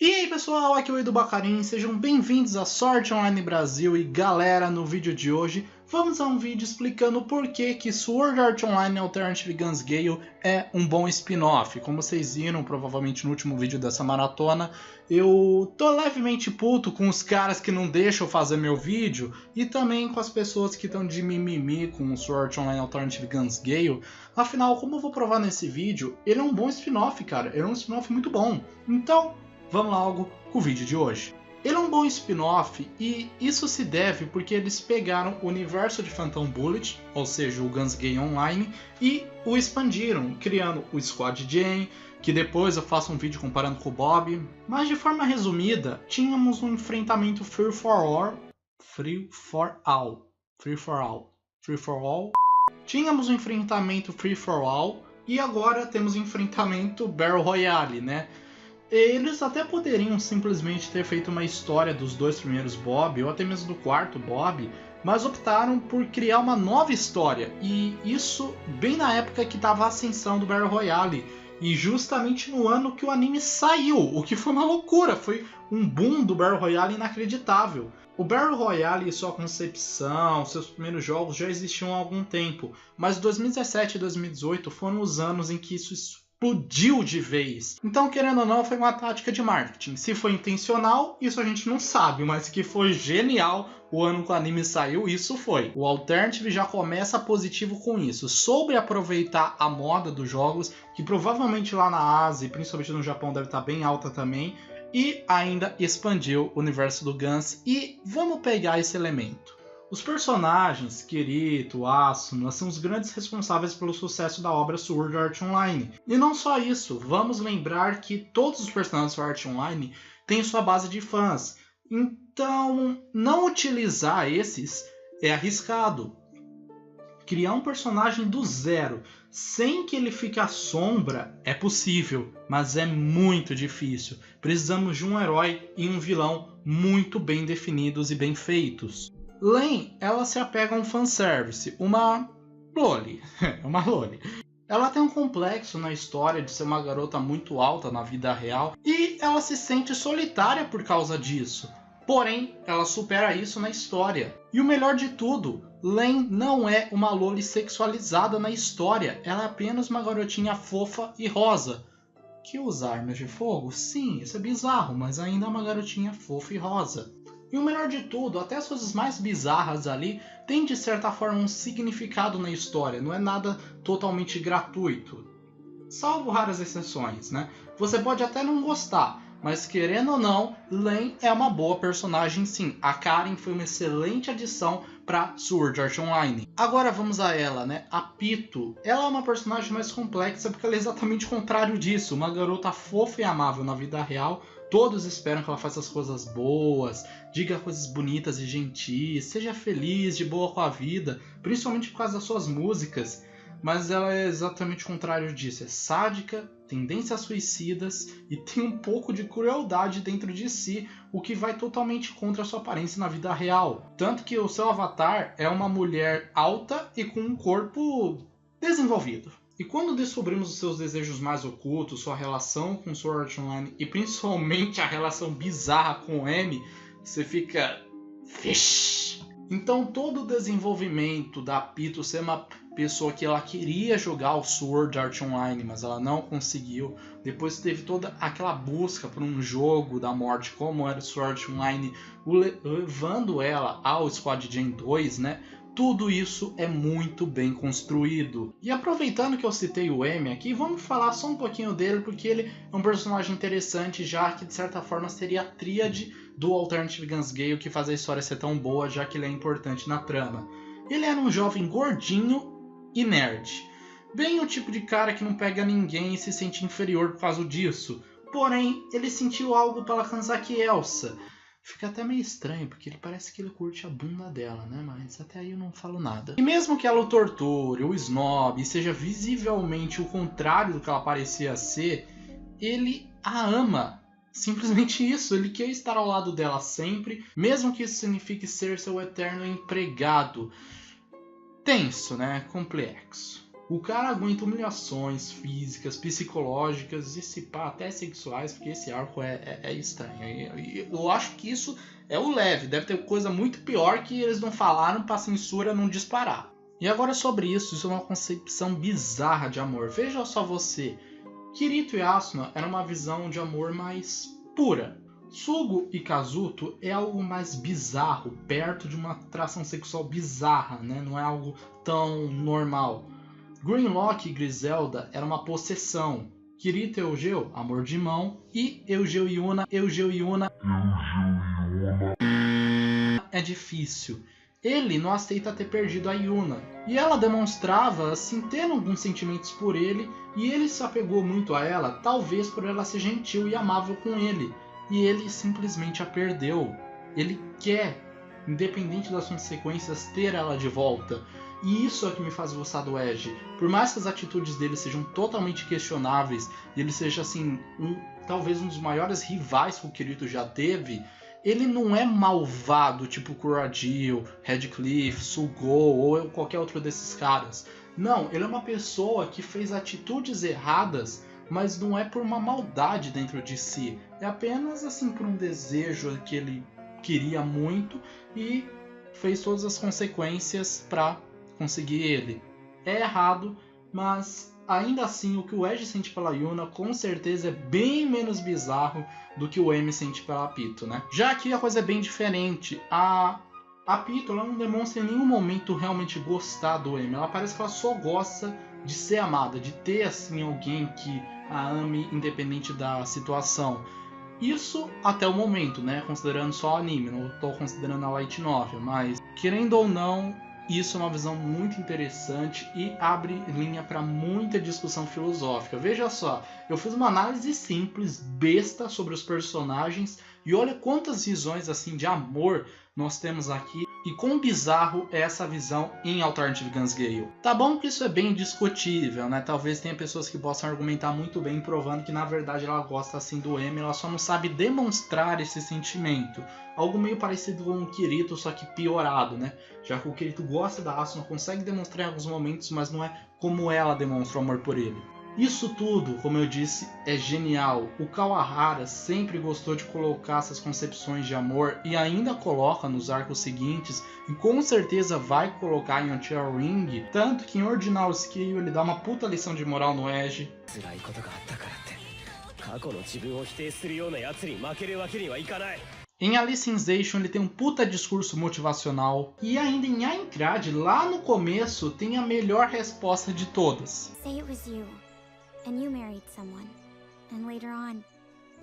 E aí pessoal, aqui é o Edu Bacarin, sejam bem-vindos a Sword Online Brasil. E galera, no vídeo de hoje vamos a um vídeo explicando por que Sword Art Online Alternative Guns Gale é um bom spin-off. Como vocês viram provavelmente no último vídeo dessa maratona, eu tô levemente puto com os caras que não deixam eu fazer meu vídeo e também com as pessoas que estão de mimimi com o Sword Art Online Alternative Guns Gale. Afinal, como eu vou provar nesse vídeo, ele é um bom spin-off, cara, ele é um spin-off muito bom. Então, vamos logo com o vídeo de hoje. Ele é um bom spin-off e isso se deve porque eles pegaram o universo de Phantom Bullet, ou seja, o Guns Gale Online, e o expandiram, criando o Squad Jam, que depois eu faço um vídeo comparando com o Bob. Mas de forma resumida, tínhamos um enfrentamento Free for All. Tínhamos um enfrentamento Free for All e agora temos o enfrentamento Battle Royale, né? Eles até poderiam simplesmente ter feito uma história dos dois primeiros Bob, ou até mesmo do quarto Bob, mas optaram por criar uma nova história, e isso bem na época que estava a ascensão do Battle Royale, e justamente no ano que o anime saiu, o que foi uma loucura, foi um boom do Battle Royale inacreditável. O Battle Royale e sua concepção, seus primeiros jogos já existiam há algum tempo, mas 2017 e 2018 foram os anos em que isso explodiu de vez. Então, querendo ou não, foi uma tática de marketing. Se foi intencional, isso a gente não sabe, mas que foi genial o ano que o anime saiu, isso foi. O Alternative já começa positivo com isso. Soube aproveitar a moda dos jogos, que provavelmente lá na Ásia, e principalmente no Japão, deve estar bem alta também, e ainda expandiu o universo do Guns. E vamos pegar esse elemento. Os personagens, Kirito, Asuna, são os grandes responsáveis pelo sucesso da obra Sword Art Online. E não só isso, vamos lembrar que todos os personagens de Sword Art Online têm sua base de fãs. Então, não utilizar esses é arriscado. Criar um personagem do zero, sem que ele fique à sombra, é possível, mas é muito difícil. Precisamos de um herói e um vilão muito bem definidos e bem feitos. Len, ela se apega a um fanservice, uma loli. Ela tem um complexo na história de ser uma garota muito alta na vida real e ela se sente solitária por causa disso. Porém, ela supera isso na história. E o melhor de tudo, Len não é uma loli sexualizada na história, ela é apenas uma garotinha fofa e rosa. Que usa armas de fogo? Sim, isso é bizarro, mas ainda é uma garotinha fofa e rosa. E o melhor de tudo, até as coisas mais bizarras ali têm de certa forma um significado na história, não é nada totalmente gratuito. Salvo raras exceções, né? Você pode até não gostar, mas querendo ou não, Len é uma boa personagem sim. A Karen foi uma excelente adição para Sword Art Online. Agora vamos a ela, né? A Pito. Ela é uma personagem mais complexa porque ela é exatamente o contrário disso. Uma garota fofa e amável na vida real. Todos esperam que ela faça as coisas boas, diga coisas bonitas e gentis, seja feliz, de boa com a vida, principalmente por causa das suas músicas. Mas ela é exatamente o contrário disso, é sádica, tendências suicidas e tem um pouco de crueldade dentro de si, o que vai totalmente contra a sua aparência na vida real. Tanto que o seu avatar é uma mulher alta e com um corpo desenvolvido. E quando descobrimos os seus desejos mais ocultos, sua relação com Sword Art Online e principalmente a relação bizarra com o M, você fica... Vixe! Então todo o desenvolvimento da Pito ser uma pessoa que ela queria jogar o Sword Art Online, mas ela não conseguiu. Depois teve toda aquela busca por um jogo da morte como era o Sword Art Online, levando ela ao Squad Jam 2, né? Tudo isso é muito bem construído. E aproveitando que eu citei o M aqui, vamos falar só um pouquinho dele, porque ele é um personagem interessante, já que de certa forma seria a tríade do Alternative Guns Gale que faz a história ser tão boa, já que ele é importante na trama. Ele era um jovem gordinho e nerd. Bem o tipo de cara que não pega ninguém e se sente inferior por causa disso. Porém, ele sentiu algo pela Kanzaki Elsa. Fica até meio estranho, porque ele parece que ele curte a bunda dela, né? Mas até aí eu não falo nada. E mesmo que ela o torture, o snob, e seja visivelmente o contrário do que ela parecia ser, ele a ama. Simplesmente isso, ele quer estar ao lado dela sempre, mesmo que isso signifique ser seu eterno empregado. Tenso, né? Complexo. O cara aguenta humilhações físicas, psicológicas e se pá, até sexuais, porque esse arco é estranho. Eu acho que isso é o leve, deve ter coisa muito pior que eles não falaram pra censura não disparar. E agora sobre isso é uma concepção bizarra de amor. Veja só você, Kirito e Asuna era uma visão de amor mais pura. Sugo e Kazuto é algo mais bizarro, perto de uma atração sexual bizarra, né? Não é algo tão normal. Grimlock e Griselda era uma possessão. Kirito e Eugeo, amor de mão. E Eugeo e Yuna é difícil. Ele não aceita ter perdido a Yuna. E ela demonstrava, assim, ter alguns sentimentos por ele. E ele se apegou muito a ela, talvez por ela ser gentil e amável com ele. E ele simplesmente a perdeu. Ele quer, independente das consequências, ter ela de volta. E isso é o que me faz gostar do Eiji. Por mais que as atitudes dele sejam totalmente questionáveis, e ele seja assim, talvez um dos maiores rivais que o Kirito já teve, ele não é malvado, tipo Kuradil, Radcliffe, Sugou ou qualquer outro desses caras. Não, ele é uma pessoa que fez atitudes erradas, mas não é por uma maldade dentro de si. É apenas assim por um desejo que ele queria muito e fez todas as consequências para conseguir ele. É errado, mas ainda assim o que o Eiji sente pela Yuna com certeza é bem menos bizarro do que o Emi sente pela Pito, né? Já aqui a coisa é bem diferente. A Pito ela não demonstra em nenhum momento realmente gostar do Emi. Ela parece que ela só gosta de ser amada, de ter assim alguém que a ame independente da situação. Isso até o momento, né? Considerando só o anime, não estou considerando a light novel, mas querendo ou não, isso é uma visão muito interessante e abre linha para muita discussão filosófica. Veja só, eu fiz uma análise simples, besta, sobre os personagens e olha quantas visões assim de amor nós temos aqui e quão bizarro é essa visão em Alternative Guns Gale. Tá bom que isso é bem discutível, né? Talvez tenha pessoas que possam argumentar muito bem provando que na verdade ela gosta assim do Emi, ela só não sabe demonstrar esse sentimento. Algo meio parecido com o Kirito, só que piorado, né? Já que o Kirito gosta da Asuna, consegue demonstrar em alguns momentos, mas não é como ela demonstra o amor por ele. Isso tudo, como eu disse, é genial. O Kawahara sempre gostou de colocar essas concepções de amor e ainda coloca nos arcos seguintes e com certeza vai colocar em Until Ring, tanto que em Ordinal Scale ele dá uma puta lição de moral no Eiji. Em Alicization ele tem um puta discurso motivacional e ainda em Aincrad, lá no começo, tem a melhor resposta de todas. Say it was you. And you married someone, and later on,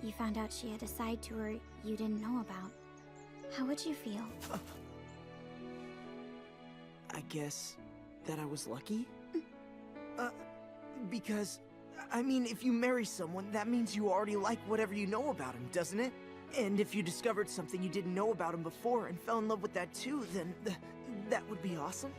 you found out she had a side to her you didn't know about. How would you feel? I guess that I was lucky? Because, I mean, if you marry someone, that means you already like whatever you know about him, doesn't it? And if you discovered something you didn't know about him before and fell in love with that too, then that would be awesome.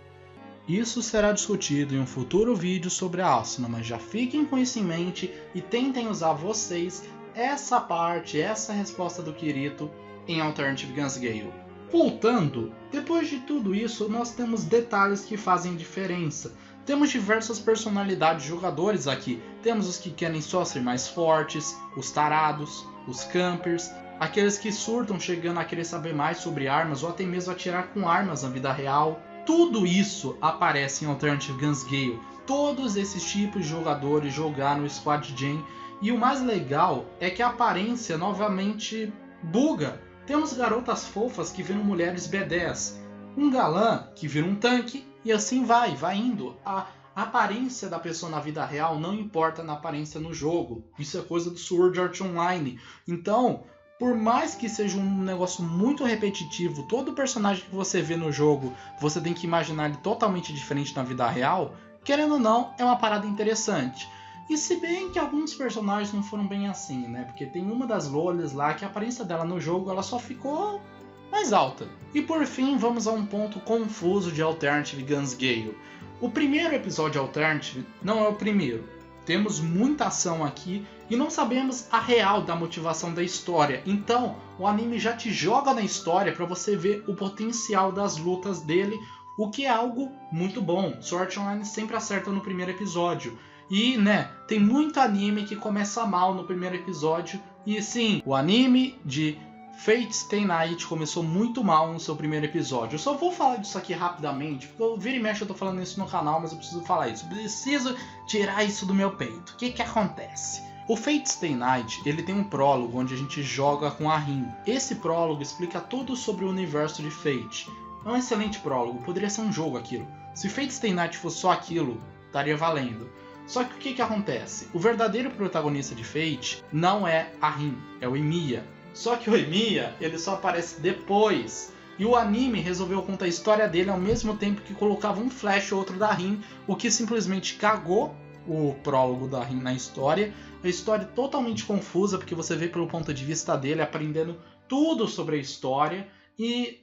Isso será discutido em um futuro vídeo sobre a Asuna, mas já fiquem com isso em mente e tentem usar vocês essa parte, essa resposta do Kirito em Alternative Guns Gale. Voltando, depois de tudo isso, nós temos detalhes que fazem diferença. Temos diversas personalidades de jogadores aqui. Temos os que querem só ser mais fortes, os tarados, os campers, aqueles que surtam chegando a querer saber mais sobre armas ou até mesmo atirar com armas na vida real. Tudo isso aparece em Alternative Guns Gale. Todos esses tipos de jogadores jogaram o Squad Jam. E o mais legal é que a aparência novamente buga. Temos garotas fofas que viram mulheres B10. Um galã que vira um tanque e assim vai indo. A aparência da pessoa na vida real não importa na aparência no jogo. Isso é coisa do Sword Art Online. Então, por mais que seja um negócio muito repetitivo, todo personagem que você vê no jogo, você tem que imaginar ele totalmente diferente na vida real, querendo ou não, é uma parada interessante. E se bem que alguns personagens não foram bem assim, né? Porque tem uma das lolas lá que a aparência dela no jogo ela só ficou mais alta. E por fim, vamos a um ponto confuso de Alternative Guns Gale. O primeiro episódio de Alternative não é o primeiro. Temos muita ação aqui e não sabemos a real da motivação da história. Então, o anime já te joga na história para você ver o potencial das lutas dele o que é algo muito bom. Sword Art Online sempre acerta no primeiro episódio. E, né, tem muito anime que começa mal no primeiro episódio. E sim, o anime de Fate Stay Night começou muito mal no seu primeiro episódio. Eu só vou falar disso aqui rapidamente, porque eu vira e mexe eu tô falando isso no canal, mas eu preciso falar isso. Eu preciso tirar isso do meu peito. O que que acontece? O Fate Stay Night, ele tem um prólogo onde a gente joga com a Rin. Esse prólogo explica tudo sobre o universo de Fate. É um excelente prólogo, poderia ser um jogo aquilo. Se Fate Stay Night fosse só aquilo, estaria valendo. Só que o que que acontece? O verdadeiro protagonista de Fate não é a Rin, é o Emiya. Só que o Emiya, ele só aparece depois. E o anime resolveu contar a história dele ao mesmo tempo que colocava um flash ou outro da Rin, o que simplesmente cagou o prólogo da Rin na história. A história é totalmente confusa, porque você vê pelo ponto de vista dele, aprendendo tudo sobre a história, e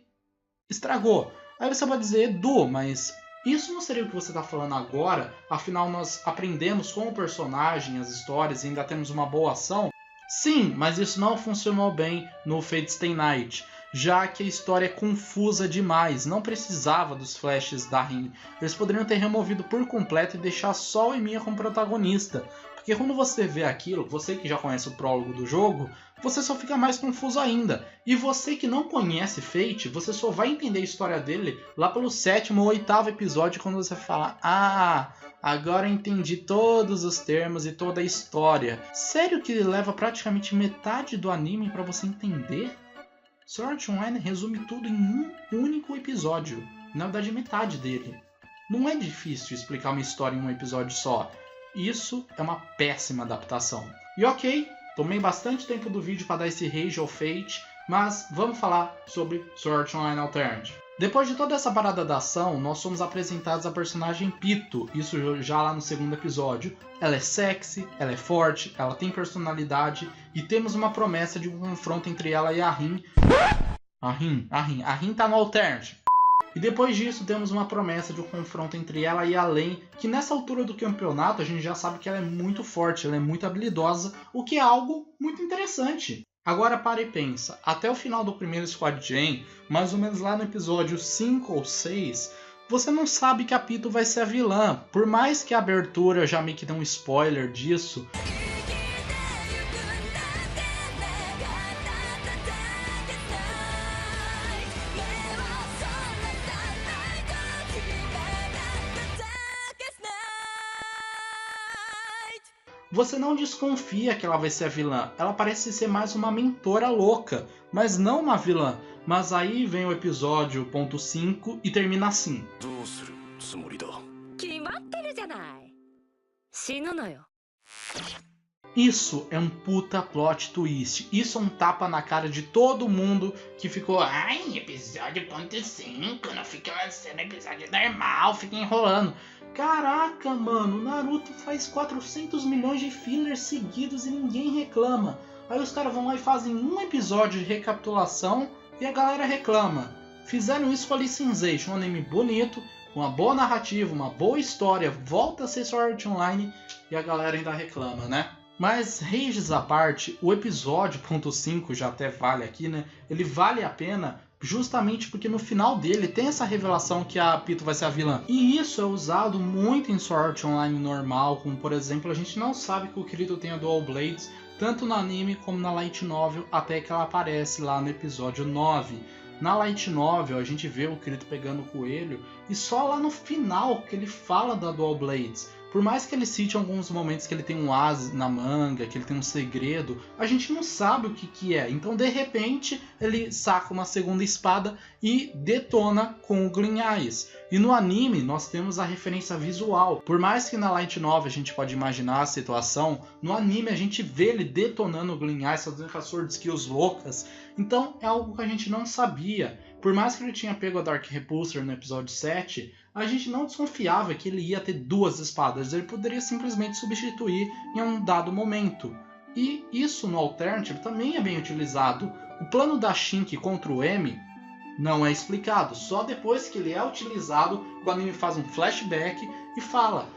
estragou. Aí você pode dizer, Edu, mas isso não seria o que você está falando agora? Afinal, nós aprendemos com o personagem, as histórias, e ainda temos uma boa ação. Sim, mas isso não funcionou bem no Fate Stay Night, já que a história é confusa demais, não precisava dos flashes da Rin. Eles poderiam ter removido por completo e deixar só o Emiya como protagonista, porque quando você vê aquilo, você que já conhece o prólogo do jogo, você só fica mais confuso ainda. E você que não conhece Fate, você só vai entender a história dele lá pelo 7º ou 8º episódio, quando você fala, ah, agora eu entendi todos os termos e toda a história. Sério que leva praticamente metade do anime para você entender? Sword Art Online resume tudo em um único episódio. Na verdade, metade dele. Não é difícil explicar uma história em um episódio só. Isso é uma péssima adaptação. E ok, tomei bastante tempo do vídeo para dar esse rage ao Fate, mas vamos falar sobre Sword Art Online Alternative. Depois de toda essa parada da ação, nós somos apresentados a personagem Pito, isso já lá no 2º episódio. Ela é sexy, ela é forte, ela tem personalidade e temos uma promessa de um confronto entre ela e a Rin. A Rin tá no Alternative. E depois disso temos uma promessa de um confronto entre ela e a Len, que nessa altura do campeonato a gente já sabe que ela é muito forte, ela é muito habilidosa, o que é algo muito interessante. Agora para e pensa, até o final do primeiro Squad Jam, mais ou menos lá no episódio 5 ou 6, você não sabe que a Pito vai ser a vilã, por mais que a abertura já meio que dê um spoiler disso. Você não desconfia que ela vai ser a vilã, ela parece ser mais uma mentora louca, mas não uma vilã. Mas aí vem o episódio ponto 5 e termina assim. Isso é um puta plot twist, isso é um tapa na cara de todo mundo que ficou, ai, episódio ponto 5, não fica lançando episódio normal, fica enrolando. Caraca, mano, Naruto faz 400 milhões de fillers seguidos e ninguém reclama. Aí os caras vão lá e fazem um episódio de recapitulação e a galera reclama. Fizeram isso com a Alicization, um anime bonito, uma boa narrativa, uma boa história, volta a ser Sword Art Online e a galera ainda reclama, né? Mas, rages à parte, o episódio ponto 5 já até vale aqui, né? Ele vale a pena justamente porque no final dele tem essa revelação que a Pito vai ser a vilã. E isso é usado muito em Sword Art Online normal, como por exemplo, a gente não sabe que o Kirito tem a Dual Blades, tanto no anime como na Light Novel, até que ela aparece lá no episódio 9. Na Light Novel a gente vê o Kirito pegando o coelho, e só lá no final que ele fala da Dual Blades. Por mais que ele cite alguns momentos que ele tem um as na manga, que ele tem um segredo, a gente não sabe o que é. Então, de repente, ele saca uma segunda espada e detona com o Glin Eyes. E no anime, nós temos a referência visual. Por mais que na Light Novel a gente pode imaginar a situação, no anime a gente vê ele detonando o Glin Eyes, fazendo com as Sword Skills loucas. Então, é algo que a gente não sabia. Por mais que ele tinha pego a Dark Repulsor no episódio 7, a gente não desconfiava que ele ia ter duas espadas, ele poderia simplesmente substituir em um dado momento. E isso no Alternative também é bem utilizado. O plano da Shink contra o M não é explicado, só depois que ele é utilizado, o anime faz um flashback e fala: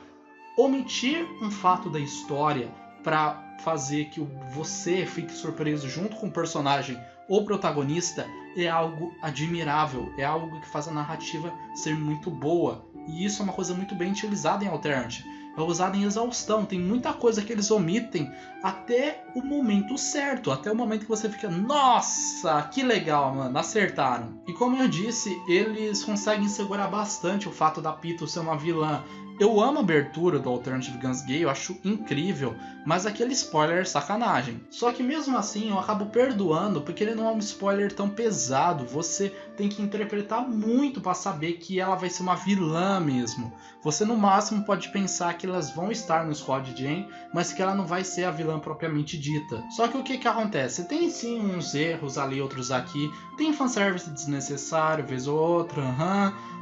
omitir um fato da história para fazer que você fique surpreso junto com o personagem ou protagonista é algo admirável, é algo que faz a narrativa ser muito boa. E isso é uma coisa muito bem utilizada em Altered. É usado em exaustão, tem muita coisa que eles omitem até o momento certo, até o momento que você fica, nossa, que legal, mano, acertaram. E como eu disse, eles conseguem segurar bastante o fato da Pito ser uma vilã. Eu amo a abertura do Alternative Guns Gay, eu acho incrível, mas aquele spoiler é sacanagem. Só que mesmo assim eu acabo perdoando, porque ele não é um spoiler tão pesado, você tem que interpretar muito para saber que ela vai ser uma vilã mesmo. Você no máximo pode pensar que elas vão estar no Squad Jane, mas que ela não vai ser a vilã propriamente dita. Só que o que acontece? Tem sim uns erros ali, outros aqui, tem fanservice desnecessário, vez ou outra,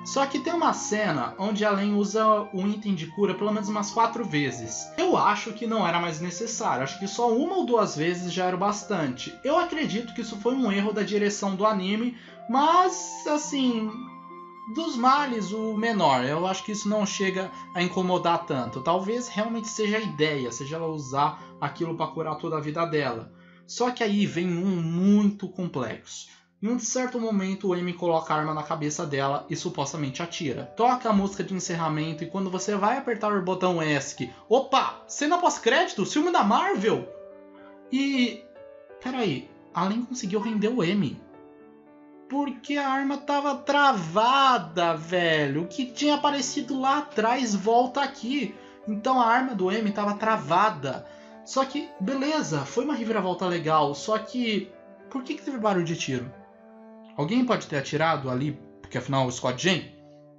Só que tem uma cena onde a Len usa um item de cura pelo menos umas 4 vezes. Eu acho que não era mais necessário, acho que só 1 ou 2 vezes já era o bastante. Eu acredito que isso foi um erro da direção do anime, mas assim, dos males o menor. Eu acho que isso não chega a incomodar tanto. Talvez realmente seja a ideia, seja ela usar aquilo para curar toda a vida dela. Só que aí vem um muito complexo. Em um certo momento, o Amy coloca a arma na cabeça dela e supostamente atira. Toca a música de encerramento e quando você vai apertar o botão ESC, opa, cena pós-crédito, filme da Marvel! E... peraí, a Len conseguiu render o Amy. Porque a arma tava travada, velho. O que tinha aparecido lá atrás volta aqui. Então a arma do Amy tava travada. Só que, beleza, foi uma reviravolta legal, só que... por que teve barulho de tiro? Alguém pode ter atirado ali, porque afinal o Squad Jane?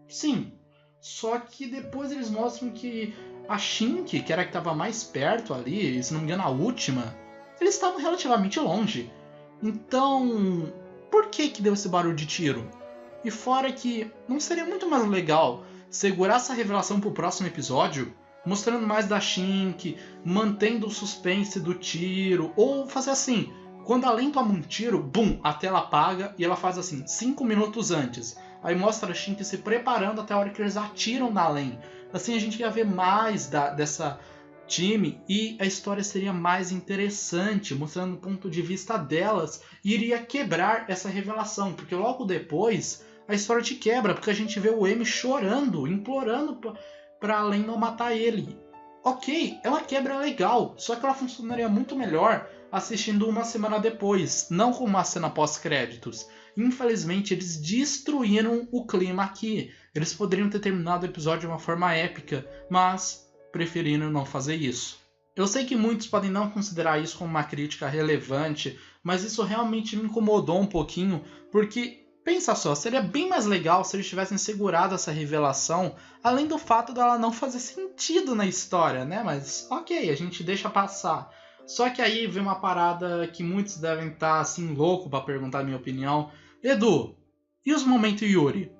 Sim. Só que depois eles mostram que a Shink, que era a que estava mais perto ali, e se não me engano a última, eles estavam relativamente longe. Então, por que deu esse barulho de tiro? E fora que não seria muito mais legal segurar essa revelação pro próximo episódio, mostrando mais da Shink, mantendo o suspense do tiro, ou fazer assim... quando a Len toma um tiro, bum, a tela apaga e ela faz assim, 5 minutos antes. Aí mostra a Shink se preparando até a hora que eles atiram na Len. Assim a gente ia ver mais dessa time e a história seria mais interessante, mostrando o ponto de vista delas. E iria quebrar essa revelação, porque logo depois a história te quebra, porque a gente vê o Amy chorando, implorando pra Len não matar ele. Ok, é uma quebra legal, só que ela funcionaria muito melhor assistindo uma semana depois, não com uma cena pós-créditos. Infelizmente, eles destruíram o clima aqui. Eles poderiam ter terminado o episódio de uma forma épica, mas preferiram não fazer isso. Eu sei que muitos podem não considerar isso como uma crítica relevante, mas isso realmente me incomodou um pouquinho, porque, pensa só, seria bem mais legal se eles tivessem segurado essa revelação, além do fato dela não fazer sentido na história, né? Mas ok, a gente deixa passar. Só que aí vem uma parada que muitos devem estar assim louco para perguntar a minha opinião. Edu, e os momentos Yuri?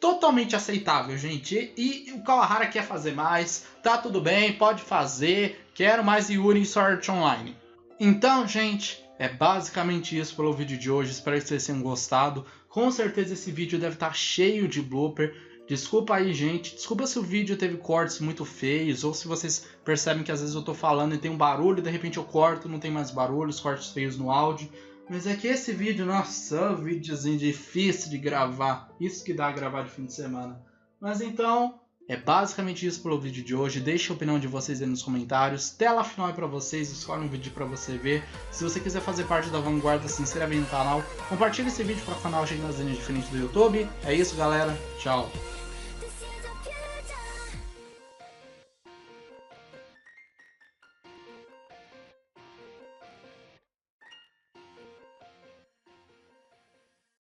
Totalmente aceitável, gente. E o Kawahara quer fazer mais, tá tudo bem, pode fazer. Quero mais Yuri em Sword Art Online. Então, gente, é basicamente isso pelo vídeo de hoje. Espero que vocês tenham gostado. Com certeza esse vídeo deve estar cheio de blooper. Desculpa aí, gente. Desculpa se o vídeo teve cortes muito feios, ou se vocês percebem que às vezes eu tô falando e tem um barulho e de repente eu corto, não tem mais barulho, os cortes feios no áudio. Mas é que esse vídeo, nossa, é um videozinho difícil de gravar. Isso que dá a gravar de fim de semana. Mas então, é basicamente isso pelo vídeo de hoje. Deixe a opinião de vocês aí nos comentários. Tela final é pra vocês, escolhe um vídeo pra você ver. Se você quiser fazer parte da vanguarda, se inscreve aí no canal. Compartilhe esse vídeo para o canal cheio nas linhas diferentes do YouTube. É isso, galera. Tchau.